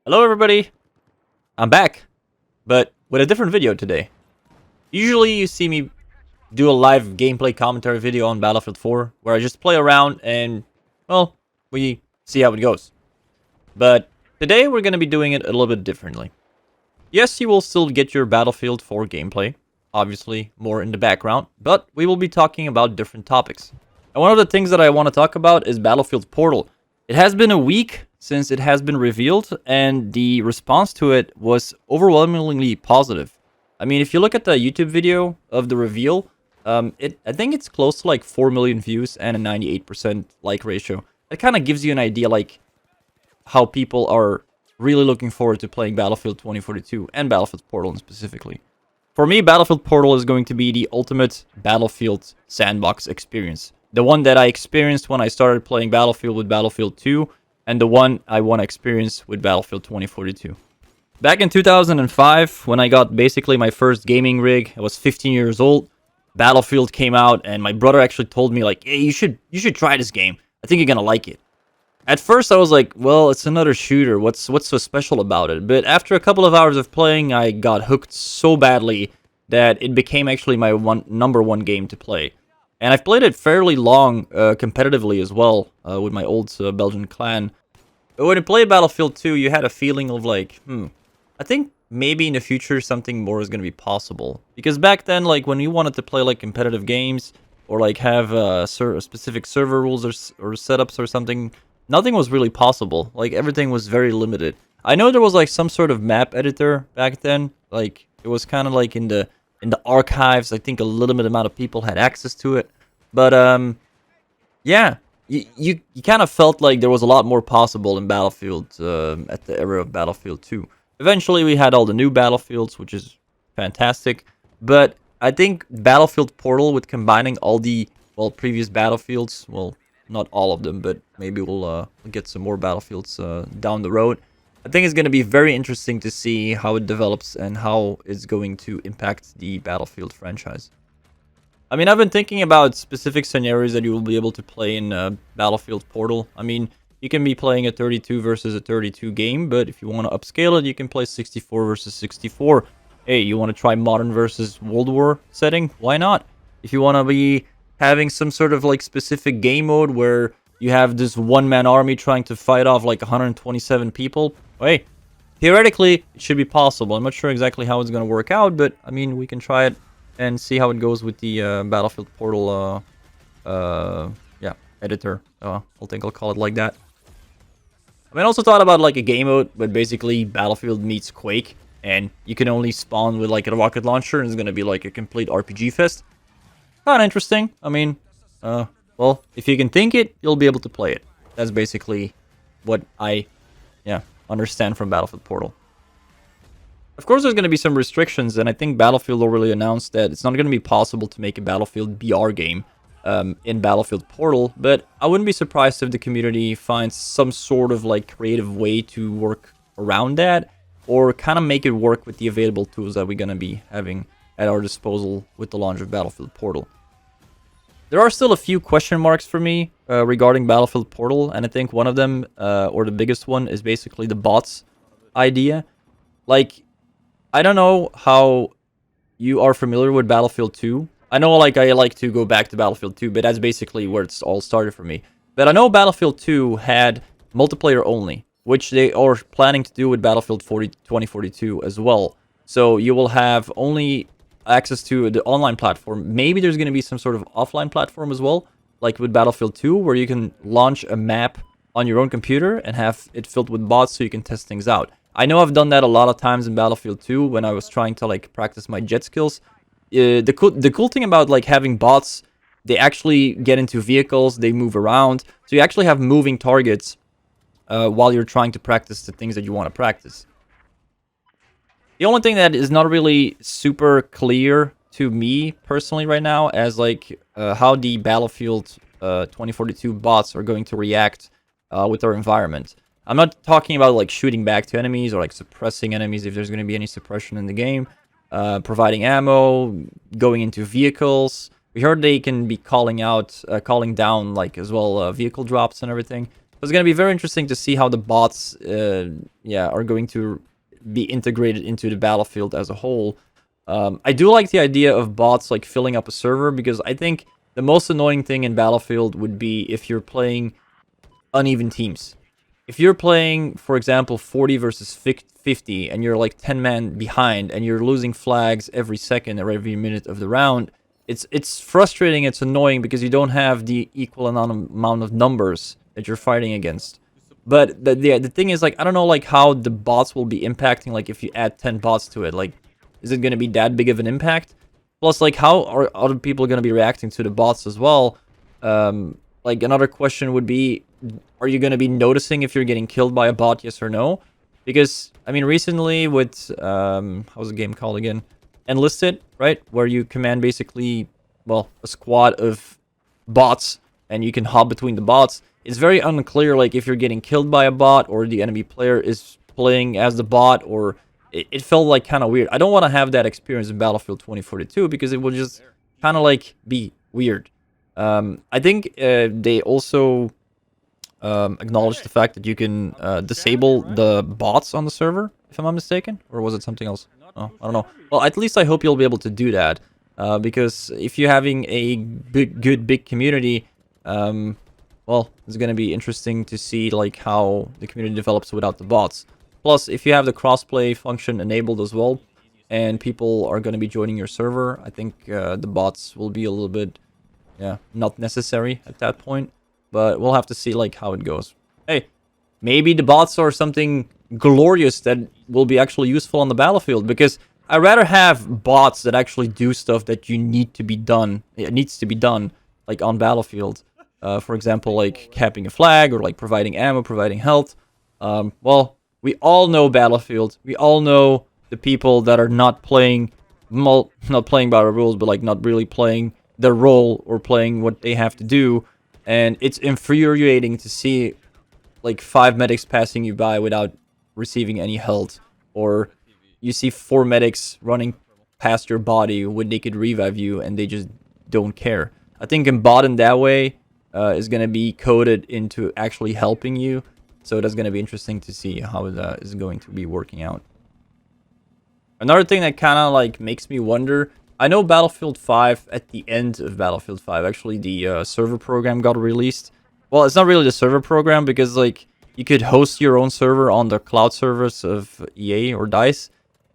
Hello everybody, I'm back, but with a different video today. Usually you see me do a live gameplay commentary video on Battlefield 4, where I just play around and, well, we see how it goes. But today we're going to be doing it a little bit differently. Yes, you will still get your Battlefield 4 gameplay, obviously more in the background, but we will be talking about different topics. And one of the things that I want to talk about is Battlefield Portal. It has been a week since it has been revealed, and the response to it was overwhelmingly positive. I mean, if you look at the YouTube video of the reveal, I think it's close to like 4 million views and a 98% like ratio. It kind of gives you an idea like how people are really looking forward to playing Battlefield 2042 and Battlefield Portal specifically. For me, Battlefield Portal is going to be the ultimate Battlefield sandbox experience. The one that I experienced when I started playing Battlefield with Battlefield 2, and the one I want to experience with Battlefield 2042. Back in 2005, when I got basically my first gaming rig, I was 15 years old. Battlefield came out, and my brother actually told me like, "Hey, you should try this game. I think you're gonna like it." At first, I was like, "Well, it's another shooter. What's so special about it?" But after a couple of hours of playing, I got hooked so badly that it became actually my number one game to play. And I've played it fairly long, competitively as well, with my old Belgian clan. But when you played Battlefield 2, you had a feeling of like, I think maybe in the future something more is going to be possible. Because back then, like, when you wanted to play like competitive games, or like have specific server rules or setups or something, nothing was really possible. Like, everything was very limited. I know there was like some sort of map editor back then. Like, it was kind of like in the archives. I think a limited amount of people had access to it. But yeah, you kind of felt like there was a lot more possible in Battlefield at the era of Battlefield 2. Eventually, we had all the new Battlefields, which is fantastic. But I think Battlefield Portal, with combining all the, well, previous Battlefields, well, not all of them, but maybe we'll get some more Battlefields down the road. I think it's going to be very interesting to see how it develops and how it's going to impact the Battlefield franchise. I mean, I've been thinking about specific scenarios that you will be able to play in Battlefield Portal. I mean, you can be playing a 32 versus a 32 game, but if you want to upscale it, you can play 64 versus 64. Hey, you want to try modern versus World War setting? Why not? If you want to be having some sort of like specific game mode where you have this one-man army trying to fight off like 127 people, hey, theoretically, it should be possible. I'm not sure exactly how it's going to work out, but I mean, we can try it and see how it goes with the Battlefield Portal editor. I think I'll call it like that. I mean, I also thought about like a game mode, but basically Battlefield meets Quake, and you can only spawn with like a rocket launcher, and it's going to be like a complete RPG fest. Kind of interesting. I mean, well, if you can think it, you'll be able to play it. That's basically what I, understand from Battlefield Portal. Of course, there's going to be some restrictions, and I think Battlefield already announced that it's not going to be possible to make a Battlefield BR game in Battlefield Portal, but I wouldn't be surprised if the community finds some sort of like creative way to work around that, or kind of make it work with the available tools that we're going to be having at our disposal with the launch of Battlefield Portal. There are still a few question marks for me regarding Battlefield Portal, and I think one of them, or the biggest one, is basically the bots idea. Like, I don't know how you are familiar with Battlefield 2. I know like I like to go back to Battlefield 2, but that's basically where it's all started for me. But I know Battlefield 2 had multiplayer only, which they are planning to do with Battlefield 2042 as well. So you will have only access to the online platform. Maybe there's going to be some sort of offline platform as well, like with Battlefield 2, where you can launch a map on your own computer and have it filled with bots so you can test things out. I know I've done that a lot of times in Battlefield 2 when I was trying to like practice my jet skills. The cool thing about like having bots, they actually get into vehicles, they move around, so you actually have moving targets while you're trying to practice the things that you want to practice. The only thing that is not really super clear to me personally right now as like how the Battlefield 2042 bots are going to react with their environment. I'm not talking about like shooting back to enemies or like suppressing enemies if there's going to be any suppression in the game. Providing ammo, going into vehicles. We heard they can be calling down like as well vehicle drops and everything. it's going to be very interesting to see how the bots, are going to be integrated into the battlefield as a whole. I do like the idea of bots like filling up a server, because I think the most annoying thing in Battlefield would be if you're playing uneven teams. If you're playing, for example, 40 versus 50, and you're like 10 men behind, and you're losing flags every second or every minute of the round, it's frustrating, it's annoying, because you don't have the equal amount of numbers that you're fighting against. But the thing is, like, I don't know, like, how the bots will be impacting, like, if you add 10 bots to it. Like, is it going to be that big of an impact? Plus, like, how are other people going to be reacting to the bots as well? Like, another question would be, are you going to be noticing if you're getting killed by a bot, yes or no? Because, I mean, recently with, how's the game called again? Enlisted, right? Where you command basically, well, a squad of bots, and you can hop between the bots. It's very unclear, like, if you're getting killed by a bot, or the enemy player is playing as the bot, or... It felt like kind of weird. I don't want to have that experience in Battlefield 2042, because it will just kind of like be weird. I think they also acknowledged the fact that you can disable the bots on the server, if I'm not mistaken. Or was it something else? Oh, I don't know. Well, at least I hope you'll be able to do that. Because if you're having a good big community, well, it's going to be interesting to see like how the community develops without the bots. Plus, if you have the crossplay function enabled as well, and people are going to be joining your server, I think the bots will be a little bit, not necessary at that point. But we'll have to see like how it goes. Hey, maybe the bots are something glorious that will be actually useful on the battlefield, because I'd rather have bots that actually do stuff that you need to be done. It needs to be done, like on battlefield. For example, like capping a flag, or like providing ammo, providing health. Well, we all know Battlefield. We all know the people that are not playing, not playing by the rules, but like not really playing their role or playing what they have to do. And it's infuriating to see like 5 medics passing you by without receiving any health, or you see 4 medics running past your body when they could revive you and they just don't care. I think Embodied that way is going to be coded into actually helping you. So that's going to be interesting to see how that is going to be working out. Another thing that kind of like makes me wonder, I know Battlefield 5, at the end of Battlefield 5, actually the server program got released. Well, it's not really the server program, because like you could host your own server on the cloud servers of EA or DICE.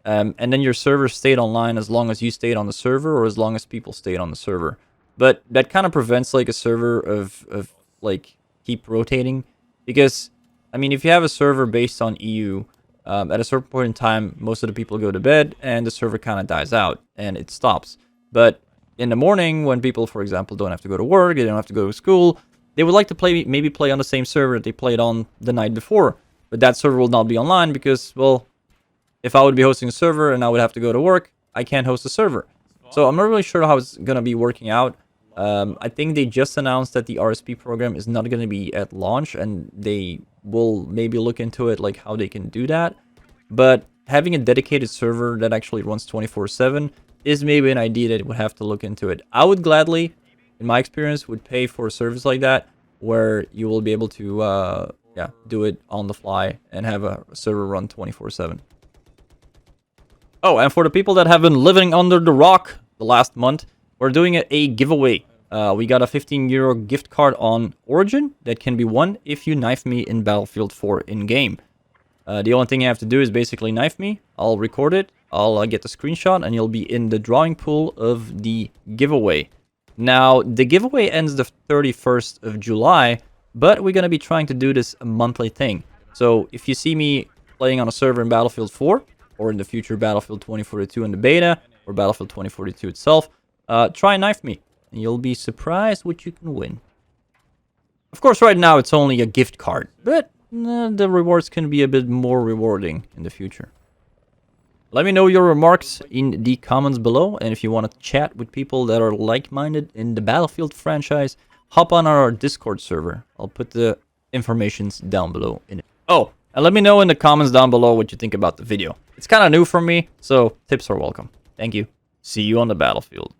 And then your server stayed online as long as you stayed on the server, or as long as people stayed on the server. But that kind of prevents like a server of like keep rotating, because I mean, if you have a server based on EU, at a certain point in time, most of the people go to bed, and the server kind of dies out, and it stops. But in the morning, when people, for example, don't have to go to work, they don't have to go to school, they would like to maybe play on the same server that they played on the night before. But that server will not be online, because, well, if I would be hosting a server and I would have to go to work, I can't host a server. So I'm not really sure how it's going to be working out. I think they just announced that the RSP program is not going to be at launch, and they will maybe look into it, like how they can do that. But having a dedicated server that actually runs 24/7 is maybe an idea that would have to look into it. I would gladly, in my experience, would pay for a service like that, where you will be able to do it on the fly and have a server run 24/7. Oh, and for the people that have been living under the rock the last month, we're doing a giveaway. We got a €15 gift card on Origin that can be won if you knife me in Battlefield 4 in-game. The only thing you have to do is basically knife me. I'll record it, I'll get the screenshot, and you'll be in the drawing pool of the giveaway. Now, the giveaway ends the 31st of July, but we're going to be trying to do this a monthly thing. So if you see me playing on a server in Battlefield 4, or in the future Battlefield 2042 in the beta, or Battlefield 2042 itself, try and knife me, and you'll be surprised what you can win. Of course, right now it's only a gift card, but the rewards can be a bit more rewarding in the future. Let me know your remarks in the comments below, and if you want to chat with people that are like-minded in the Battlefield franchise, hop on our Discord server. I'll put the informations down below in it. Oh, and let me know in the comments down below what you think about the video. It's kind of new for me, so tips are welcome. Thank you. See you on the battlefield.